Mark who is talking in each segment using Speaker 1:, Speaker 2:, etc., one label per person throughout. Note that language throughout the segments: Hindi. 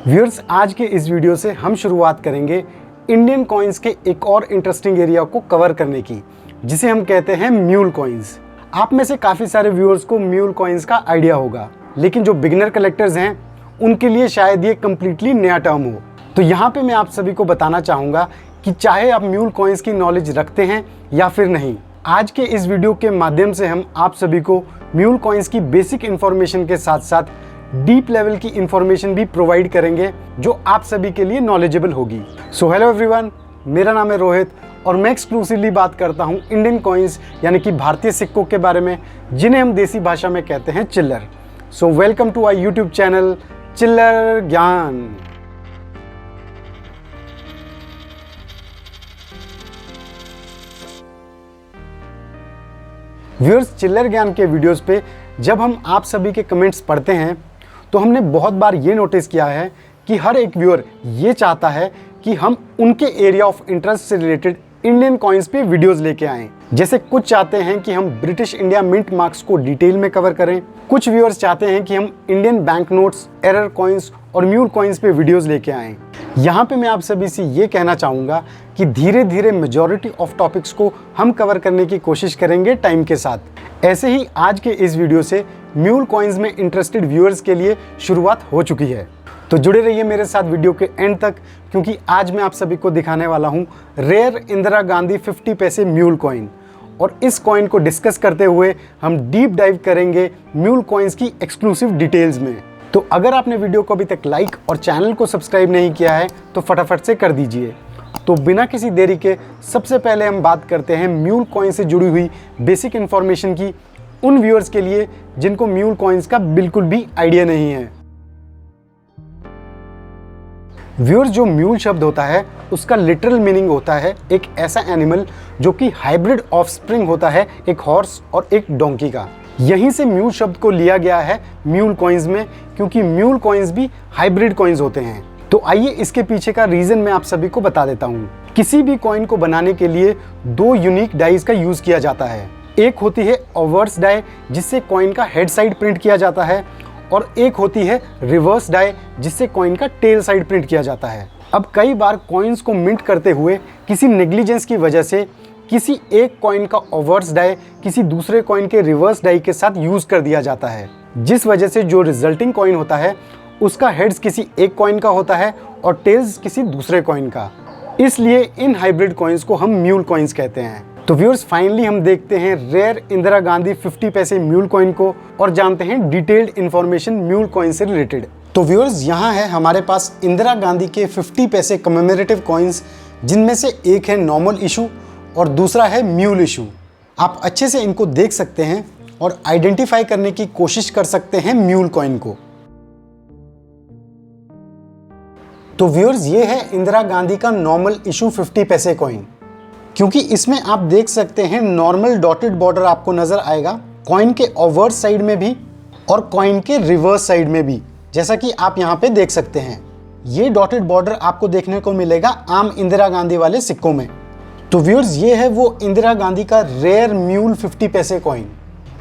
Speaker 1: व्यूअर्स, आज के इस वीडियो से हम शुरुआत करेंगे इंडियन कॉइन्स के एक और इंटरेस्टिंग एरिया को कवर करने की, जिसे हम कहते हैं म्यूल कॉइन्स। आप में से काफ़ी सारे व्यूअर्स को म्यूल कॉइन्स का आइडिया होगा, लेकिन जो बिगिनर कलेक्टर्स हैं उनके लिए शायद ये कम्प्लीटली नया टर्म हो। तो यहाँ पे मैं आप सभी को बताना चाहूँगा कि चाहे आप म्यूल कॉइन्स की नॉलेज रखते हैं या फिर नहीं, आज के इस वीडियो के माध्यम से हम आप सभी को म्यूल कॉइन्स की बेसिक इन्फॉर्मेशन के साथ साथ डीप लेवल की इंफॉर्मेशन भी प्रोवाइड करेंगे जो आप सभी के लिए नॉलेजेबल होगी। सो हेलो एवरीवन, मेरा नाम है रोहित और मैं एक्सक्लूसिवली बात करता हूं इंडियन कॉइन्स यानी कि भारतीय सिक्कों के बारे में, जिन्हें हम देसी भाषा में कहते हैं चिल्लर। So welcome to our YouTube channel Chillar Gyan. Viewers, चिल्लर ज्ञान के वीडियोस पे जब हम आप सभी के कमेंट्स पढ़ते हैं तो हमने बहुत बार ये नोटिस किया है कि हर एक व्यूअर ये चाहता है कि हम उनके एरिया ऑफ इंटरेस्ट से रिलेटेड इंडियन कॉइन्स पे वीडियोस लेके आएं। जैसे कुछ चाहते हैं कि हम ब्रिटिश इंडिया मिंट मार्क्स को डिटेल में कवर करें, कुछ व्यूअर्स चाहते हैं कि हम Indian bank notes, error coins और म्यूल कॉइन्स पे वीडियोस लेके आएं। यहाँ पे मैं आप सभी से ये कहना चाहूँगा कि धीरे धीरे मेजॉरिटी ऑफ टॉपिक्स को हम कवर करने की कोशिश करेंगे टाइम के साथ। ऐसे ही आज के इस वीडियो से म्यूल कॉइन्स में इंटरेस्टेड व्यूअर्स के लिए शुरुआत हो चुकी है। तो जुड़े रहिए मेरे साथ वीडियो के एंड तक, क्योंकि आज मैं आप सभी को दिखाने वाला हूँ रेयर इंदिरा गांधी 50 पैसे म्यूल कॉइन। और इस कॉइन को डिस्कस करते हुए हम डीप डाइव करेंगे म्यूल कॉइन्स की एक्सक्लूसिव डिटेल्स में। तो अगर आपने वीडियो को अभी तक लाइक और चैनल को सब्सक्राइब नहीं किया है तो फटाफट से कर दीजिए। तो बिना किसी देरी के सबसे पहले हम बात करते हैं म्यूल कॉइन से जुड़ी हुई बेसिक इन्फॉर्मेशन की, उन व्यूअर्स के लिए जिनको म्यूल कॉइन्स का बिल्कुल भी आइडिया नहीं है। व्यूअर्स, जो म्यूल शब्द होता है उसका लिटरल मीनिंग होता है एक ऐसा एनिमल जो कि हाइब्रिड ऑफस्प्रिंग होता है एक हॉर्स और एक डोंकी का। यहीं से म्यूल शब्द को लिया गया है म्यूल कॉइन्स में, क्योंकि म्यूल कॉइन्स भी हाइब्रिड कॉइन्स होते हैं। तो आइए इसके पीछे का रीजन मैं आप सभी को बता देता हूँ। किसी भी कॉइन को बनाने के लिए दो यूनिक डाइज का यूज किया जाता है। एक होती है ओवर्स डाई, जिससे कॉइन का हेड साइड प्रिंट किया जाता है, और एक होती है रिवर्स डाई, जिससे कॉइन का टेल साइड प्रिंट किया जाता है। अब कई बार कॉइन्स को मिंट करते हुए किसी नेग्लिजेंस की वजह से किसी एक कॉइन का ओवर्स डाई किसी दूसरे कॉइन के रिवर्स डाई के साथ यूज कर दिया जाता है, जिस वजह से जो रिजल्टिंग कॉइन होता है उसका हेड्स किसी एक कॉइन का होता है और टेल्स किसी दूसरे कॉइन का। इसलिए इन हाइब्रिड कॉइन्स को हम म्यूल कॉइन्स कहते हैं। तो व्यूअर्स, फाइनली हम देखते हैं रेयर इंदिरा गांधी 50 पैसे म्यूल कॉइन को और जानते हैं डिटेल्ड इंफॉर्मेशन म्यूल कॉइन से रिलेटेड। तो व्यूअर्स, यहाँ है हमारे पास इंदिरा गांधी के 50 पैसे कमेमोरेटिव कॉइन्स, जिनमें से एक है नॉर्मल इशू और दूसरा है म्यूल इशू। आप अच्छे से इनको देख सकते हैं और आइडेंटिफाई करने की कोशिश कर सकते हैं म्यूल कॉइन को। तो व्यूअर्स, ये है इंदिरा गांधी का नॉर्मल इशू 50 पैसे कॉइन। क्योंकि इसमें आप देख सकते हैं नॉर्मल डॉटेड बॉर्डर आपको नजर आएगा कॉइन के ओवर्स साइड में भी और कॉइन के रिवर्स साइड में भी, जैसा कि आप यहाँ पे देख सकते हैं। ये डॉटेड बॉर्डर आपको देखने को मिलेगा आम इंदिरा गांधी वाले सिक्कों में। तो व्यूअर्स, ये है वो इंदिरा गांधी का रेयर म्यूल 50 पैसे कॉइन।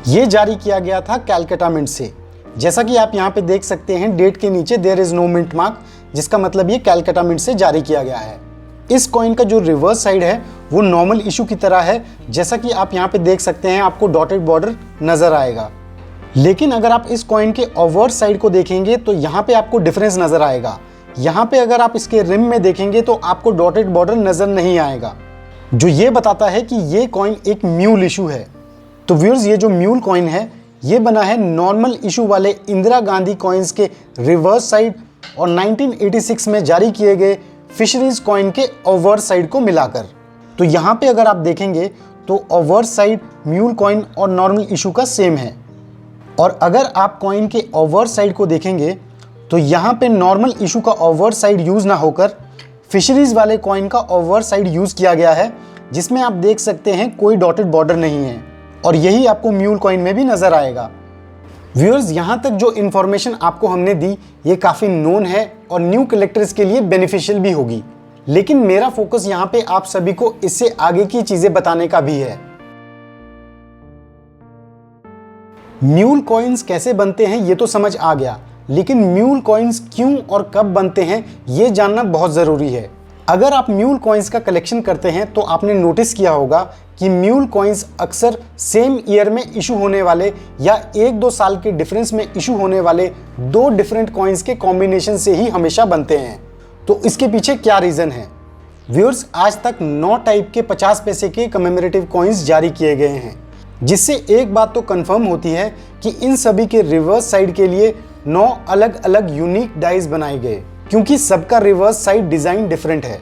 Speaker 1: ये जारी किया गया था कैलकाटा मिंट से। जैसा कि आप यहाँ पे देख सकते हैं डेट के नीचे there is no mint mark, जिसका मतलब ये कैलकाटा मिंट से जारी किया गया है। इस कॉइन का जो रिवर्स साइड है वो नॉर्मल इशू की तरह है, जैसा कि आप यहाँ पे देख सकते हैं, आपको डॉटेड बॉर्डर नजर आएगा। लेकिन अगर आप इस कॉइन के ओवर्स साइड को देखेंगे तो यहाँ पे आपको डिफरेंस नजर आएगा। यहाँ पे अगर आप इसके रिम में देखेंगे तो आपको डॉटेड बॉर्डर नजर नहीं आएगा, जो ये बताता है कि ये कॉइन एक म्यूल इशू है। तो व्यूअर्स, ये जो म्यूल कॉइन है ये बना है नॉर्मल इशू वाले इंदिरा गांधी कॉइन्स के रिवर्स साइड और 1986 में जारी किए गए फिशरीज कॉइन के ओवर्स साइड को मिलाकर। तो यहाँ पे अगर आप देखेंगे तो ओवर्स साइड म्यूल कॉइन और नॉर्मल इशू का सेम है। और अगर आप कॉइन के ओवर्स साइड को देखेंगे तो यहाँ पे नॉर्मल इशू का ओवर्स साइड यूज ना होकर फिशरीज वाले कॉइन का ओवर्स साइड यूज किया गया है, जिसमें आप देख सकते हैं कोई डॉटेड बॉर्डर नहीं है, और यही आपको म्यूल कॉइन में भी नजर आएगा। व्यूअर्स, यहाँ तक जो इन्फॉर्मेशन आपको हमने दी ये काफ़ी नोन है और न्यू कलेक्टर्स के लिए बेनिफिशियल भी होगी, लेकिन मेरा फोकस यहाँ पे आप सभी को इससे आगे की चीजें बताने का भी है। म्यूल कॉइन्स कैसे बनते हैं ये तो समझ आ गया, लेकिन म्यूल कॉइन्स क्यों और कब बनते हैं ये जानना बहुत ज़रूरी है। अगर आप म्यूल कॉइन्स का कलेक्शन करते हैं तो आपने नोटिस किया होगा कि म्यूल कॉइन्स अक्सर सेम ईयर में इशू होने वाले या 1-2 साल के डिफरेंस में इशू होने वाले 2 डिफरेंट कॉइन्स के कॉम्बिनेशन से ही हमेशा बनते हैं। तो इसके पीछे क्या रीज़न है? व्यूअर्स, आज तक 9 टाइप के 50 पैसे के कमेमोरेटिव कॉइन्स जारी किए गए हैं, जिससे एक बात तो कंफर्म होती है कि इन सभी के रिवर्स साइड के लिए 9 अलग अलग यूनिक डाइज बनाए गए, क्योंकि सबका रिवर्स साइड डिज़ाइन डिफरेंट है।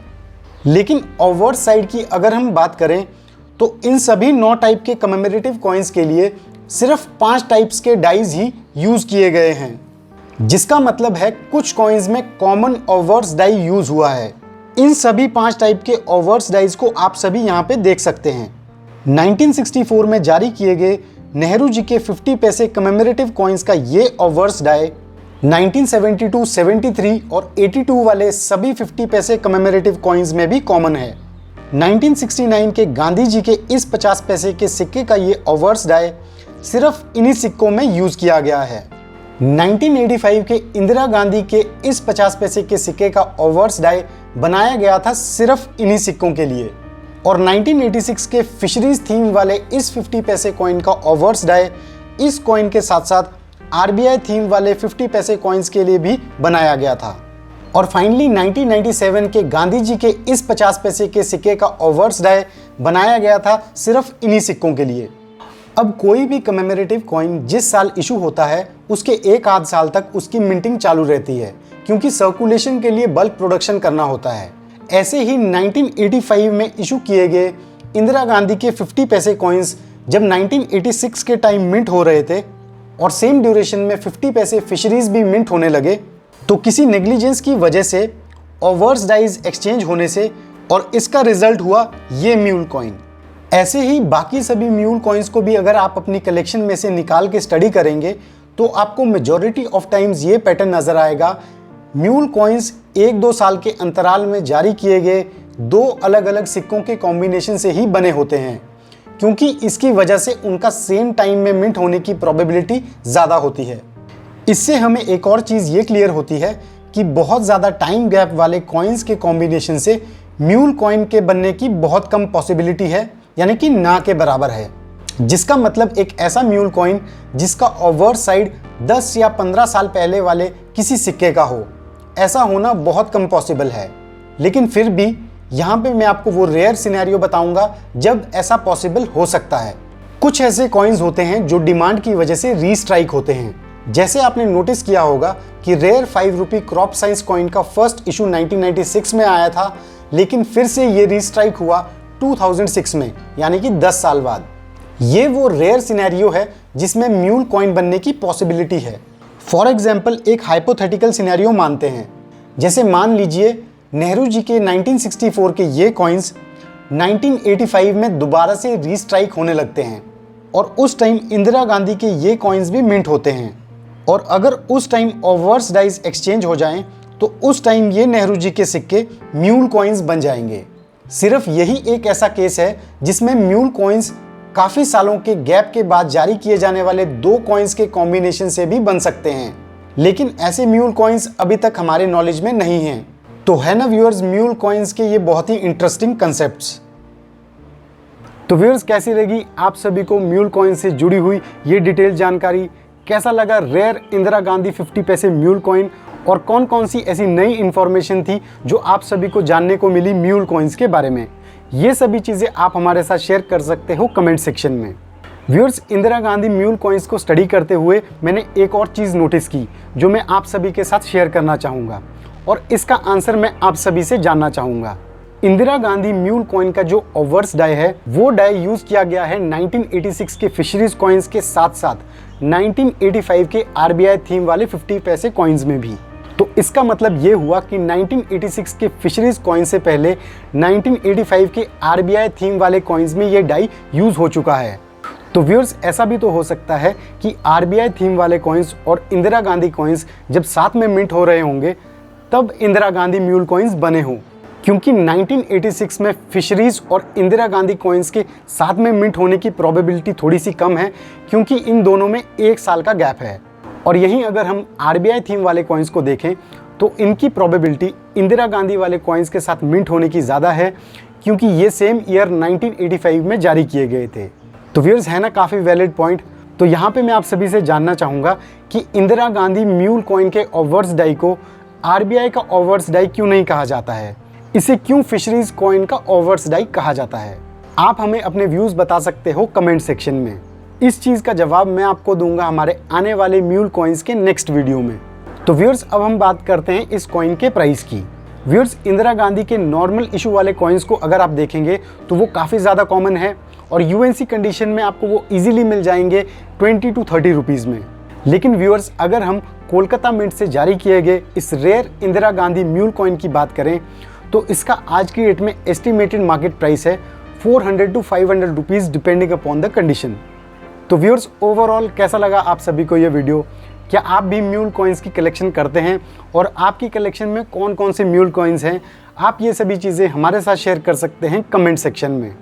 Speaker 1: लेकिन ओवर साइड की अगर हम बात करें तो इन सभी 9 टाइप के कमेमोरेटिव कॉइन्स के लिए सिर्फ 5 टाइप्स के डाइज ही यूज़ किए गए हैं, जिसका मतलब है कुछ कॉइन्स में कॉमन ओवर्स डाई यूज़ हुआ है। इन सभी 5 टाइप के ओवर्स डाइज को आप सभी यहाँ पे देख सकते हैं। 1964 में जारी किए गए नेहरू जी के 50 पैसे कमेमोरेटिव कॉइन्स का ये ओवर्स डाई 1972, 73 और 82 वाले सभी 50 पैसे कमेमोरेटिव कॉइन्स में भी कॉमन है। 1969 के गांधी जी के इस 50 पैसे के सिक्के का ये ओवर्स डाई सिर्फ इन्हीं सिक्कों में यूज किया गया है। 1985 के इंदिरा गांधी के इस 50 पैसे के सिक्के का ओवर्स डाई बनाया गया था सिर्फ इन्हीं सिक्कों के लिए। और 1986 के फिशरीज थीम वाले इस 50 पैसे कॉइन का ओवर्स डाई इस कॉइन के साथ साथ आरबीआई थीम वाले 50 पैसे कॉइन्स के लिए भी बनाया गया था। और फाइनली 1997 के गांधी जी के इस 50 पैसे के सिक्के का ओवर्स डाई बनाया गया था सिर्फ इन्हीं सिक्कों के लिए। अब कोई भी कमेमोरेटिव कॉइन जिस साल इशू होता है उसके 1 आध साल तक उसकी मिंटिंग चालू रहती है, क्योंकि सर्कुलेशन के लिए बल्क प्रोडक्शन करना होता है। ऐसे ही 1985 में इशू किए गए इंदिरा गांधी के 50 पैसे कॉइन्स जब 1986 के टाइम मिंट हो रहे थे और सेम ड्यूरेशन में 50 पैसे फिशरीज भी मिंट होने लगे, तो किसी नेग्लिजेंस की वजह से ओवर्स डाइज एक्सचेंज होने से और इसका रिजल्ट हुआ ये म्यूल कॉइन। ऐसे ही बाकी सभी म्यूल कॉइन्स को भी अगर आप अपनी कलेक्शन में से निकाल के स्टडी करेंगे तो आपको मेजॉरिटी ऑफ टाइम्स ये पैटर्न नजर आएगा। म्यूल कॉइन्स 1-2 साल के अंतराल में जारी किए गए 2 अलग अलग सिक्कों के कॉम्बिनेशन से ही बने होते हैं, क्योंकि इसकी वजह से उनका सेम टाइम में मिंट होने की प्रोबेबिलिटी ज़्यादा होती है। इससे हमें एक और चीज़ ये क्लियर होती है कि बहुत ज़्यादा टाइम गैप वाले कॉइन्स के कॉम्बिनेशन से म्यूल कॉइन के बनने की बहुत कम पॉसिबिलिटी है, यानी कि ना के बराबर है। जिसका मतलब एक ऐसा म्यूल कॉइन जिसका ओवर साइड 10 या 15 साल पहले वाले किसी सिक्के का हो, ऐसा होना बहुत कम पॉसिबल है। लेकिन फिर भी यहाँ पे मैं आपको वो रेयर सिनेरियो बताऊंगा जब ऐसा पॉसिबल हो सकता है। कुछ ऐसे कॉइन्स होते हैं जो डिमांड की वजह से रीस्ट्राइक होते हैं। जैसे आपने नोटिस किया होगा कि रेयर 5 रुपी क्रॉप साइंस कॉइन का फर्स्ट इशू 1996 में आया था, लेकिन फिर से ये रीस्ट्राइक हुआ 2006 में, यानी कि 10 साल बाद। ये वो रेयर सिनेरियो है जिसमें म्यूल कॉइन बनने की पॉसिबिलिटी है। फॉर एग्जाम्पल एक हाइपोथेटिकल सिनेरियो मानते हैं, जैसे मान लीजिए नेहरू जी के 1964 के ये कॉइन्स 1985 में दोबारा से रीस्ट्राइक होने लगते हैं और उस टाइम इंदिरा गांधी के ये कॉइन्स भी मिंट होते हैं। और अगर उस टाइम ओवर्स डाइज एक्सचेंज हो जाएं तो उस टाइम ये नेहरू जी के सिक्के म्यूल कॉइन्स बन जाएंगे। सिर्फ यही एक ऐसा केस है जिसमें म्यूल कॉइन्स काफ़ी सालों के गैप के बाद जारी किए जाने वाले 2 कॉइन्स के कॉम्बिनेशन से भी बन सकते हैं, लेकिन ऐसे म्यूल कॉइन्स अभी तक हमारे नॉलेज में नहीं हैं। तो है ना व्यूअर्स, म्यूल कॉइन्स के ये बहुत ही इंटरेस्टिंग कंसेप्ट्स। तो व्यूअर्स, कैसी लगी आप सभी को म्यूल कॉइन से जुड़ी हुई ये डिटेल जानकारी? कैसा लगा रेयर इंदिरा गांधी 50 पैसे म्यूल कॉइन, और कौन कौन सी ऐसी नई इंफॉर्मेशन थी जो आप सभी को जानने को मिली म्यूल कॉइन्स के बारे में? ये सभी चीज़ें आप हमारे साथ शेयर कर सकते हो कमेंट सेक्शन में। Viewers, Indira Gandhi mule coins को स्टडी करते हुए मैंने एक और चीज़ नोटिस की जो मैं आप सभी के साथ शेयर करना चाहूँगा, और इसका आंसर मैं आप सभी से जानना चाहूँगा। इंदिरा गांधी म्यूल कॉइन का जो ओवर्स डाई है वो डाई यूज़ किया गया है 1986 के फिशरीज कॉइन्स के साथ साथ 1985 के आरबीआई थीम वाले 50 पैसे कॉइन्स में भी। तो इसका मतलब ये हुआ कि 1986 के फिशरीज कॉइन से पहले 1985 के आरबीआई थीम वाले कॉइन्स में ये डाई यूज़ हो चुका है। तो व्यूअर्स, ऐसा भी तो हो सकता है कि आरबीआई थीम वाले कॉइन्स और इंदिरा गांधी कॉइन्स जब साथ में मिंट हो रहे होंगे तब इंदिरा गांधी म्यूल कॉइन्स बने हों, क्योंकि 1986 में फिशरीज और इंदिरा गांधी कॉइन्स के साथ में मिंट होने की प्रोबेबिलिटी थोड़ी सी कम है, क्योंकि इन दोनों में 1 साल का गैप है। और यहीं अगर हम RBI थीम वाले कॉइन्स को देखें तो इनकी प्रोबेबिलिटी इंदिरा गांधी वाले कॉइन्स के साथ मिंट होने की ज़्यादा है, क्योंकि ये सेम ईयर 1985 में जारी किए गए थे। तो व्यूअर्स, है ना काफ़ी वैलिड पॉइंट। तो यहाँ पे मैं आप सभी से जानना चाहूँगा कि इंदिरा गांधी म्यूल कॉइन के ऑवर्स डाई को RBI का ऑवर्स डाई क्यों नहीं कहा जाता है, इसे क्यों फिशरीज कॉइन का ऑवर्स डाई कहा जाता है। आप हमें अपने व्यूज़ बता सकते हो कमेंट सेक्शन में। इस चीज़ का जवाब मैं आपको दूंगा हमारे आने वाले म्यूल कॉइन्स के नेक्स्ट वीडियो में। तो व्यूअर्स, अब हम बात करते हैं इस कॉइन के प्राइस की। व्यूअर्स, इंदिरा गांधी के नॉर्मल इशू वाले कॉइन्स को अगर आप देखेंगे तो वो काफ़ी ज़्यादा कॉमन है और UNC कंडीशन में आपको वो इजीली मिल जाएंगे 20 to 30 रुपीज़ में। लेकिन व्यूअर्स, अगर हम कोलकाता मिंट से जारी किए गए इस rare Indira Gandhi mule coin की बात करें तो इसका आज की डेट में एस्टिमेटेड मार्केट प्राइस है 400 to 500 rupees depending upon the condition. तो व्यूअर्स, ओवरऑल कैसा लगा आप सभी को ये वीडियो? क्या आप भी म्यूल कॉइन्स की कलेक्शन करते हैं और आपकी कलेक्शन में कौन कौन से म्यूल कॉइन्स हैं? आप ये सभी चीज़ें हमारे साथ शेयर कर सकते हैं कमेंट सेक्शन में।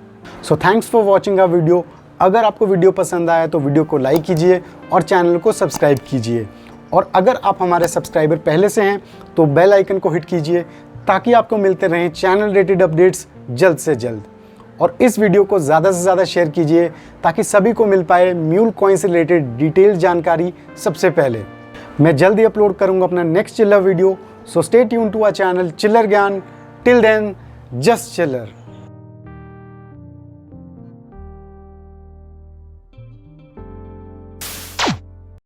Speaker 1: So thanks for watching our video. अगर आपको वीडियो पसंद आया तो वीडियो को लाइक कीजिए और चैनल को सब्सक्राइब कीजिए। और अगर आप हमारे सब्सक्राइबर पहले से हैं तो बेल आइकन को हिट कीजिए ताकि आपको मिलते रहें चैनल रिलेटेड अपडेट्स जल्द से जल्द। और इस वीडियो को ज़्यादा से ज़्यादा शेयर कीजिए ताकि सभी को मिल पाए म्यूल कॉइन से रिलेटेड डिटेल जानकारी सबसे पहले। मैं जल्द ही अपलोड करूंगा अपना नेक्स्ट चिल्लर video. So stay tune to our channel Chillar Gyan. Till then, just चिल्लर।